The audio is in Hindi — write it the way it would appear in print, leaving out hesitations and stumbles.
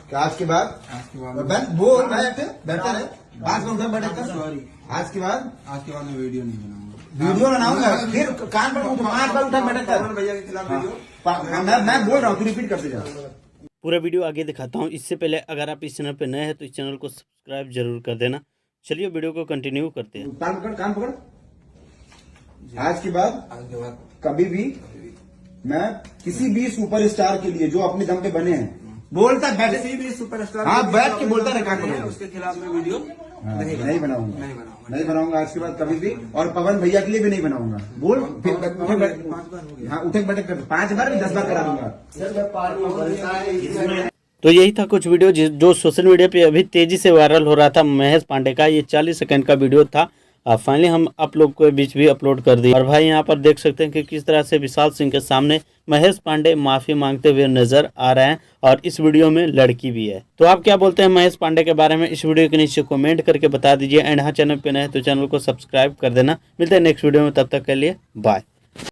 आज के बाद बोल बेहतर है बात में उठा बैठक कर। सॉरी, आज के बाद मैं वीडियो नहीं बनाऊंगा। वीडियो बनाऊंगा फिर कान पर हाथ पर उठा बैठक कर। पवन भैया के खिलाफ वीडियो मैं बोल रहा हूँ, तू रिपीट करते जा। पूरा वीडियो आगे दिखाता हूँ। इससे पहले अगर आप इस चैनल पे नए हैं तो इस चैनल को सब्सक्राइब जरूर कर देना। चलिए वीडियो को कंटिन्यू करते हैं। कान पकड़। आज के बाद कभी भी मैं किसी भी सुपरस्टार के लिए जो अपने दम पे बने हैं बोलता बैठे किसी भी सुपरस्टार हाँ बैठ के बोलता रहे कान पकड़। उसके खिलाफ में वीडियो नहीं बनाऊंगा आज के बाद कभी भी, और पवन भैया के लिए भी नहीं बनाऊंगा। बोल फिर उठक बैठक कर 5 बार भी 10 बार करा दूंगा। तो यही था कुछ वीडियो जो सोशल मीडिया पे अभी तेजी से वायरल हो रहा था महेश पांडे का। ये 40 सेकंड का वीडियो था। फाइनली हम आप लोग को बीच भी अपलोड कर दिए। और भाई यहाँ पर देख सकते हैं कि किस तरह से विशाल सिंह के सामने महेश पांडे माफी मांगते हुए नजर आ रहे हैं, और इस वीडियो में लड़की भी है। तो आप क्या बोलते हैं महेश पांडे के बारे में, इस वीडियो के नीचे कमेंट करके बता दीजिए। एंड हाँ, चैनल पे नए हैं तो चैनल को सब्सक्राइब कर देना। मिलते हैं नेक्स्ट वीडियो में, तब तक के लिए बाय।